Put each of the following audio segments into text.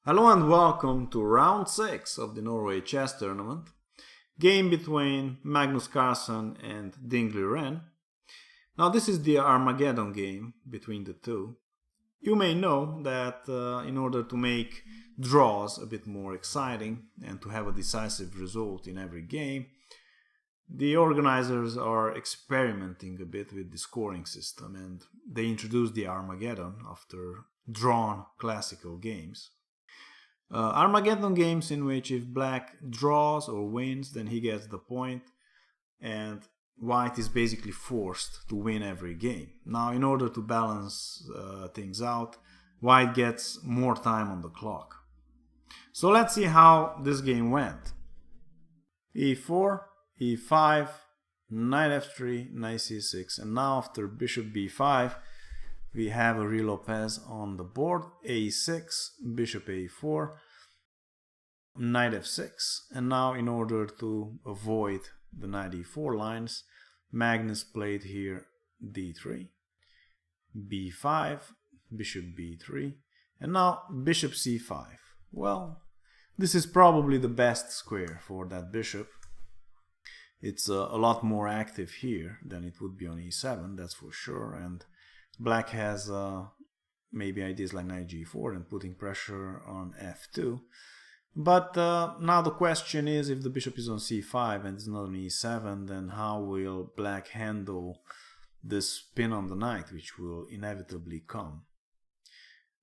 Hello and welcome to round 6 of the Norway Chess tournament, game between Magnus Carlsen and Liren. Now this is the Armageddon game between the two. You may know that in order to make draws a bit more exciting and to have a decisive result in every game, the organizers are experimenting a bit with the scoring system, and they introduced the Armageddon after drawn classical games. Armageddon games in which if black draws or wins, then he gets the point, and white is basically forced to win every game. Now, in order to balance things out, white gets more time on the clock. So let's see how this game went. e4, e5, knight f3, knight c6, and now after bishop b5, we have a real Lopez on the board. a6, bishop a4, knight f6, and now in order to avoid the knight e4 lines, Magnus played here d3, b5, bishop b3, and now bishop c5. Well, this is probably the best square for that bishop. It's a lot more active here than it would be on e7, that's for sure, and black has maybe ideas like knight g4 and putting pressure on f2. But now the question is, if the bishop is on c5 and it's not on e7, then how will black handle this spin on the knight, which will inevitably come?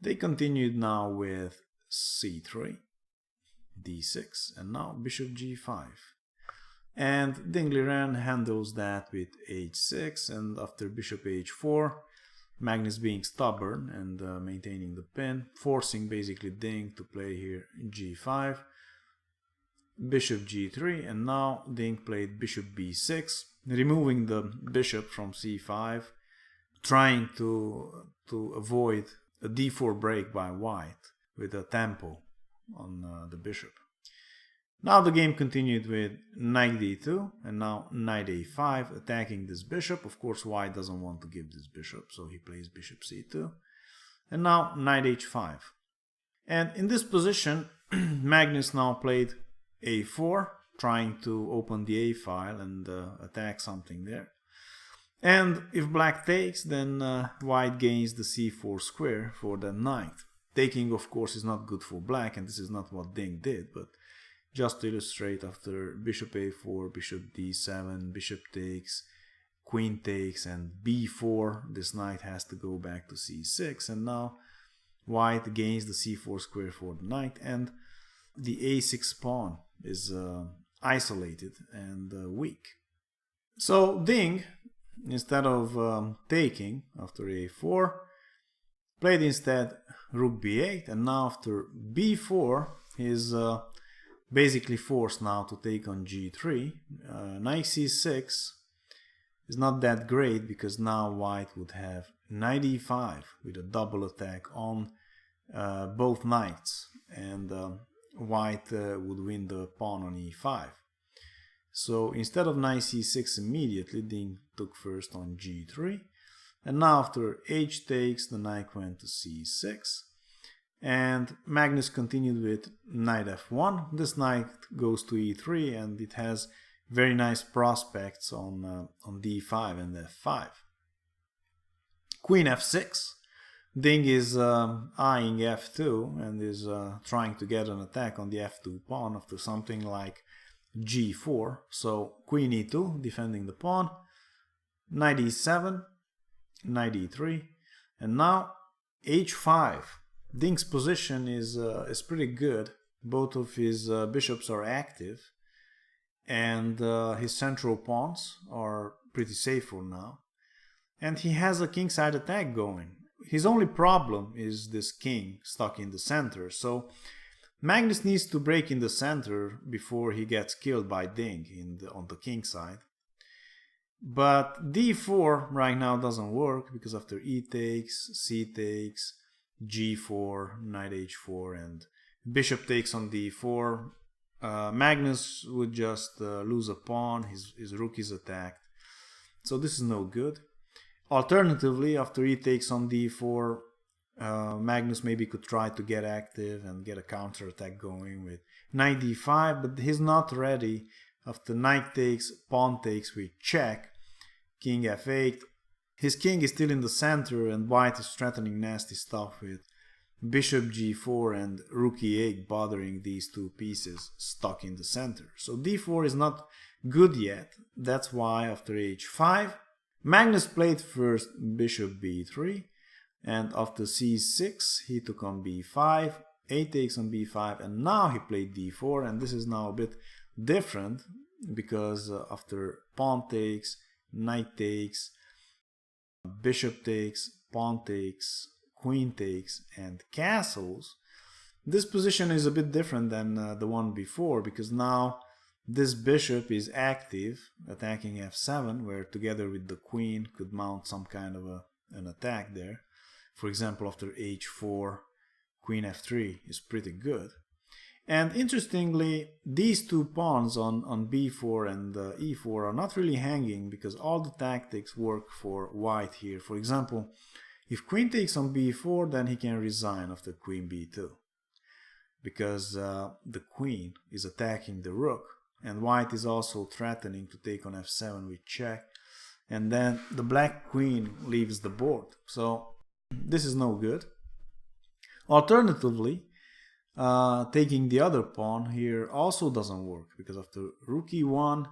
They continued now with c3, d6, and now bishop g5. And Liren handles that with h6, and after bishop h4, Magnus being stubborn and maintaining the pin, forcing basically Ding to play here g5, bishop g3, and now Ding played bishop b6, removing the bishop from c5, trying to avoid a d4 break by white with a tempo on the bishop. Now the game continued with knight d2 and now knight a5, attacking this bishop. Of course, white doesn't want to give this bishop, so he plays bishop c2. And now knight h5. And in this position, Magnus now played a4, trying to open the a file and attack something there. And if black takes, then white gains the c4 square for the knight. Taking, of course, is not good for black, and this is not what Ding did, but just to illustrate, after bishop a4, bishop d7, bishop takes, queen takes, and b4, this knight has to go back to c6, and now white gains the c4 square for the knight, and the a6 pawn is isolated and weak. So Ding, instead of taking after a4, played instead rook b8, and now after b4, he's basically forced now to take on g3. Knight c6 is not that great because now white would have knight e5 with a double attack on both knights, and white would win the pawn on e5. So instead of knight c6 immediately, Ding took first on g3, and now after h takes, the knight went to c6. And Magnus continued with knight f1. This knight goes to e3, and it has very nice prospects on d5 and f5. Queen f6. Ding is eyeing f2 and is trying to get an attack on the f2 pawn after something like g4. So queen e2, defending the pawn. Knight e7, knight e3, and now h5. Ding's position is pretty good. Both of his bishops are active, and his central pawns are pretty safe for now. And he has a kingside attack going. His only problem is this king stuck in the center. So Magnus needs to break in the center before he gets killed by Ding on the king side. But d4 right now doesn't work because after e takes, c takes, g4, knight h4, and bishop takes on d4, Magnus would just lose a pawn, his rook is attacked. So this is no good. Alternatively, after e takes on d4, Magnus maybe could try to get active and get a counter attack going with knight d5, but he's not ready. After knight takes, pawn takes, we check, king f8. His king is still in the center and white is threatening nasty stuff with bishop g4 and rook e8 bothering these two pieces stuck in the center. So d4 is not good yet. That's why after h5, Magnus played first bishop b3, and after c6 he took on b5, a takes on b5, and now he played d4, and this is now a bit different because after pawn takes, knight takes, bishop takes, pawn takes, queen takes, and castles, this position is a bit different than the one before, because now this bishop is active, attacking f7, where together with the queen could mount some kind of an attack there. For example, after h4, queen f3 is pretty good. And interestingly, these two pawns on b4 and e4 are not really hanging, because all the tactics work for white here. For example, if queen takes on b4, then he can resign after queen b2, because the queen is attacking the rook, and white is also threatening to take on f7 with check, and then the black queen leaves the board. So this is no good. Alternatively, taking the other pawn here also doesn't work, because after rook e1,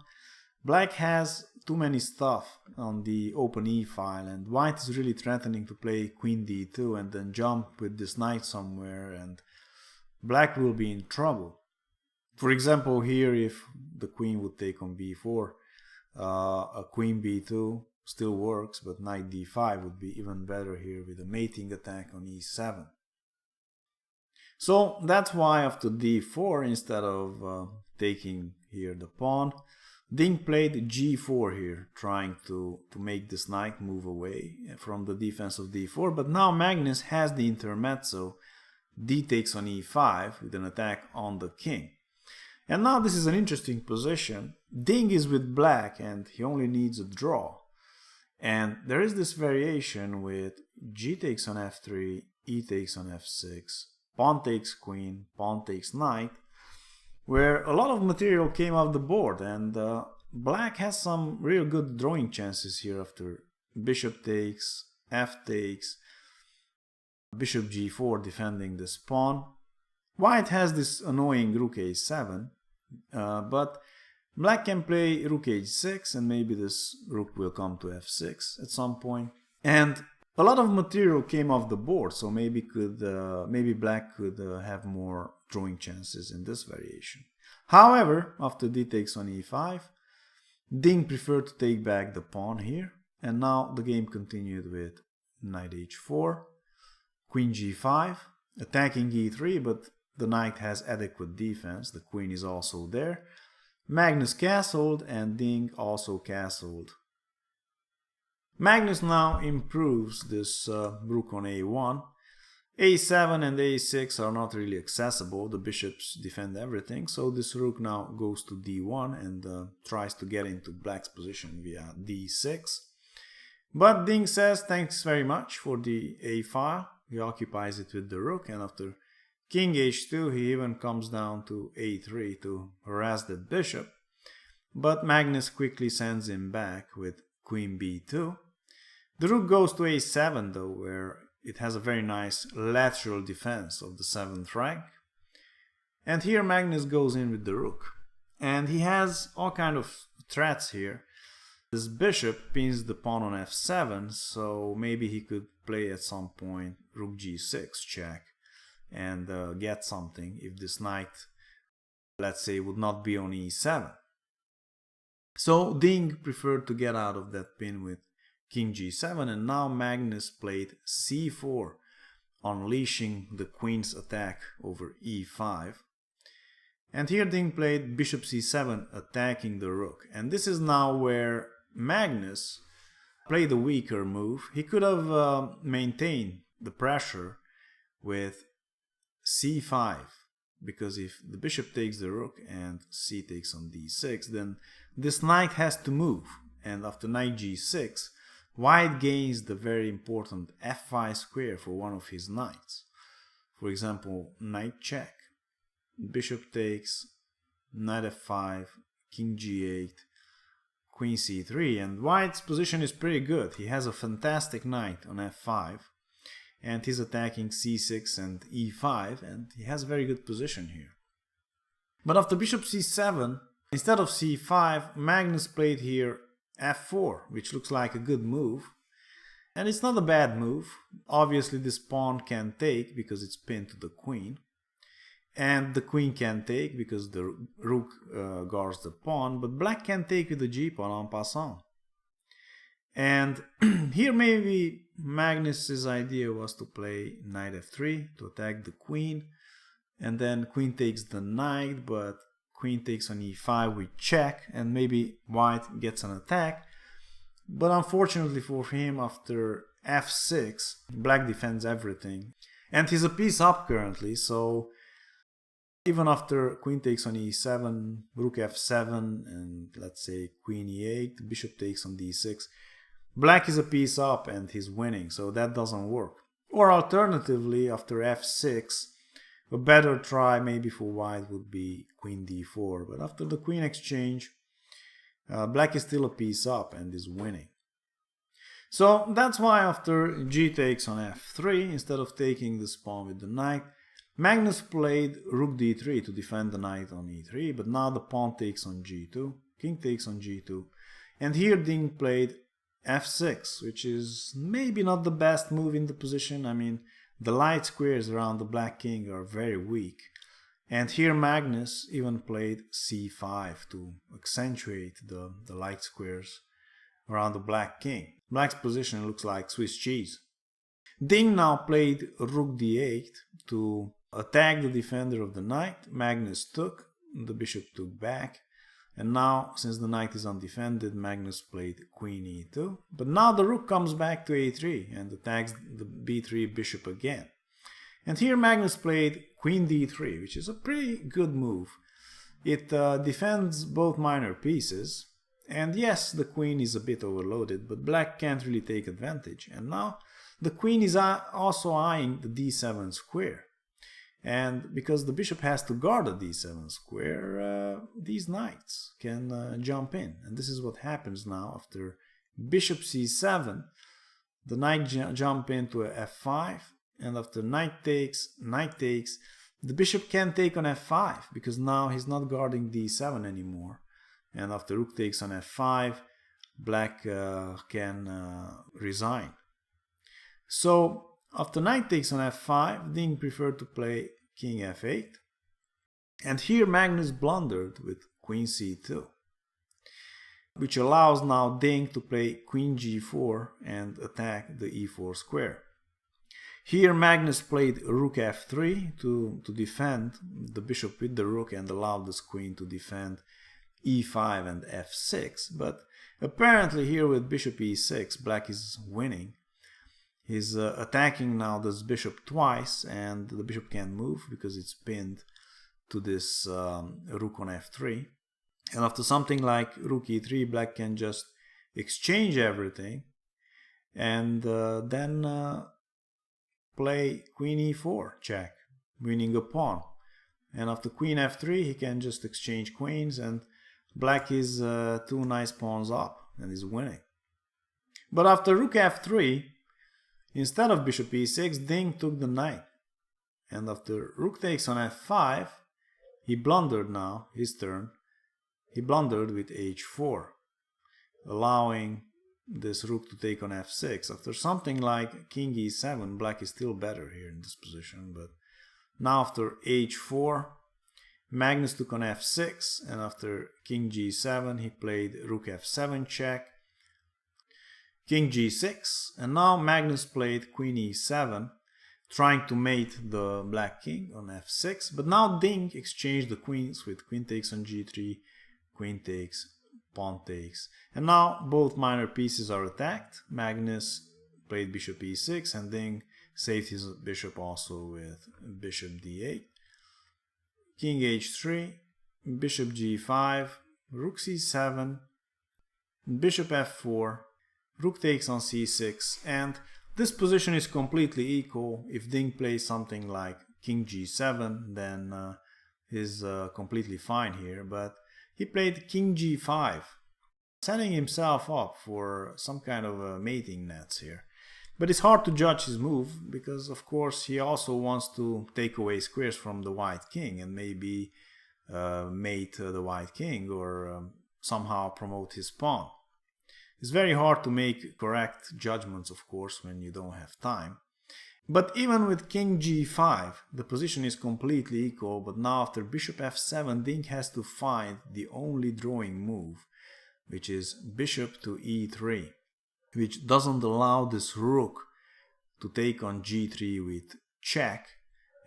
black has too many stuff on the open e file, and white is really threatening to play queen d2 and then jump with this knight somewhere, and black will be in trouble. For example, here if the queen would take on b4, a queen b2 still works, but knight d5 would be even better here with a mating attack on e7. So that's why after d4, instead of taking here the pawn, Ding played g4 here, trying to make this knight move away from the defense of d4, but now Magnus has the intermezzo, d takes on e5 with an attack on the king. And now this is an interesting position. Ding is with black and he only needs a draw. And there is this variation with g takes on f3, e takes on f6, pawn takes queen, pawn takes knight, where a lot of material came off the board, and black has some real good drawing chances here after bishop takes, f takes, bishop g4 defending this pawn. White has this annoying rook a7, but black can play rook h6, and maybe this rook will come to f6 at some point. And a lot of material came off the board, so maybe black could have more drawing chances in this variation. However, after d takes on e5, Ding preferred to take back the pawn here, and now the game continued with knight h4, queen g5, attacking e3, but the knight has adequate defense, the queen is also there. Magnus castled and Ding also castled. Magnus now improves this rook on a1. a7 and a6 are not really accessible, the bishops defend everything, so this rook now goes to d1 and tries to get into black's position via d6. But Ding says thanks very much for the a file, he occupies it with the rook, and after king h2 he even comes down to a3 to harass the bishop. But Magnus quickly sends him back with queen b2. The rook goes to a7 though, where it has a very nice lateral defense of the 7th rank. And here Magnus goes in with the rook. And he has all kind of threats here. This bishop pins the pawn on f7, so maybe he could play at some point rook g6 check and get something if this knight, let's say, would not be on e7. So Ding preferred to get out of that pin with king g7, and now Magnus played c4, unleashing the queen's attack over e5. And here Ding played bishop c7, attacking the rook. And this is now where Magnus played a weaker move. He could have maintained the pressure with c5, because if the bishop takes the rook and c takes on d6, then this knight has to move. And after knight g6, white gains the very important f5 square for one of his knights. For example, knight check, bishop takes, knight f5, king g8, queen c3, and white's position is pretty good. He has a fantastic knight on f5, and he's attacking c6 and e5, and he has a very good position here. But after bishop c7, instead of c5, Magnus played here f4, which looks like a good move. And it's not a bad move. Obviously this pawn can take because it's pinned to the queen. And the queen can take because the rook guards the pawn, but black can take with the g-pawn en passant. And here maybe Magnus's idea was to play knight f3 to attack the queen, and then queen takes the knight, but queen takes on e5 with check, and maybe white gets an attack. But unfortunately for him, after f6, black defends everything, and he's a piece up currently, so even after queen takes on e7, rook f7, and let's say queen e8, bishop takes on d6, black is a piece up and he's winning, so that doesn't work. Or alternatively, after f6, a better try maybe for white would be queen d4, but after the queen exchange, black is still a piece up and is winning. So that's why after g takes on f3, instead of taking this pawn with the knight, Magnus played rook d3 to defend the knight on e3, but now the pawn takes on g2, king takes on g2, and here Ding played f6, which is maybe not the best move in the position. I mean, the light squares around the black king are very weak, and here Magnus even played c5 to accentuate the light squares around the black king. Black's position looks like Swiss cheese. Ding now played rook d8 to attack the defender of the knight. Magnus took, the bishop took back, and now since the knight is undefended, Magnus played queen e2. But now the rook comes back to a3 and attacks the b3 bishop again. And here Magnus played queen d3, which is a pretty good move. It defends both minor pieces, and yes, the queen is a bit overloaded, but black can't really take advantage. And now the queen is also eyeing the d7 square. And because the bishop has to guard the d7 square, these knights can jump in. And this is what happens now after bishop c7. The knight jump into a f5, and after knight takes, the bishop can take on f5 because now he's not guarding d7 anymore. And after rook takes on f5, black can resign. So after knight takes on f5, Ding preferred to play king f8. And here Magnus blundered with queen c2, which allows now Ding to play queen g4 and attack the e4 square. Here Magnus played rook f3 to defend the bishop with the rook and allow this queen to defend e5 and f6. But apparently here with bishop e6, black is winning. He's attacking now this bishop twice, and the bishop can't move because it's pinned to this rook on f3. And after something like rook e3, black can just exchange everything and then play queen e4 check, winning a pawn. And after queen f3, he can just exchange queens, and black is two nice pawns up and is winning. But after rook f3, instead of bishop e6, Ding took the knight. And after rook takes on f5, he blundered now, his turn. He blundered with h4, allowing this rook to take on f6. After something like king e7, black is still better here in this position. But now after h4, Magnus took on f6, and after king g7, he played rook f7 check, king g6, and now Magnus played queen e7, trying to mate the black king on f6. But now Ding exchanged the queens with queen takes on g3, queen takes, pawn takes, and now both minor pieces are attacked. Magnus played bishop e6, and Ding saved his bishop also with bishop d8, king h3, bishop g5, rook c7, bishop f4, rook takes on c6, and this position is completely equal. If Ding plays something like king g7, then he's completely fine here, but he played king g5, setting himself up for some kind of mating nets here. But it's hard to judge his move, because of course he also wants to take away squares from the white king and maybe mate the white king or somehow promote his pawn. It's very hard to make correct judgments, of course, when you don't have time. But even with king g5, the position is completely equal, but now after bishop f7, Ding has to find the only drawing move, which is bishop to e3, which doesn't allow this rook to take on g3 with check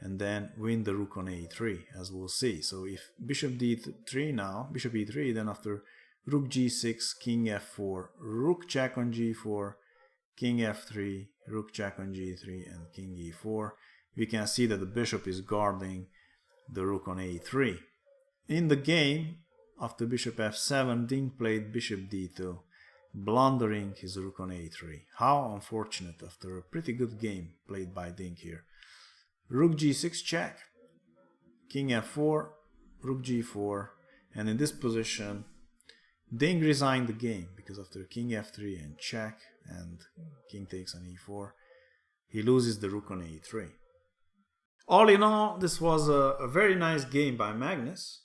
and then win the rook on a3, as we'll see. So if bishop d3 now, bishop e3, then after rook g6, king f4, rook check on g4, king f3, rook check on g3, and king e4, we can see that the bishop is guarding the rook on a3. In the game, after bishop f7, Ding played bishop d2, blundering his rook on a3. How unfortunate after a pretty good game played by Ding here. Rook g6 check, king f4, rook g4, and in this position Ding resigned the game, because after king f3 and check and king takes on e4, he loses the rook on a3. All in all, this was a very nice game by Magnus,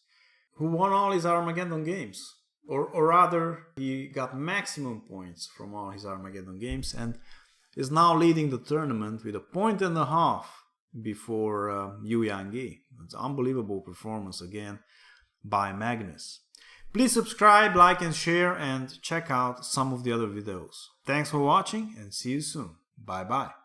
who won all his Armageddon games. Or rather, he got maximum points from all his Armageddon games and is now leading the tournament with a point and a half before Yu Yang. It's an unbelievable performance again by Magnus. Please subscribe, like and share, and check out some of the other videos. Thanks for watching and see you soon. Bye bye.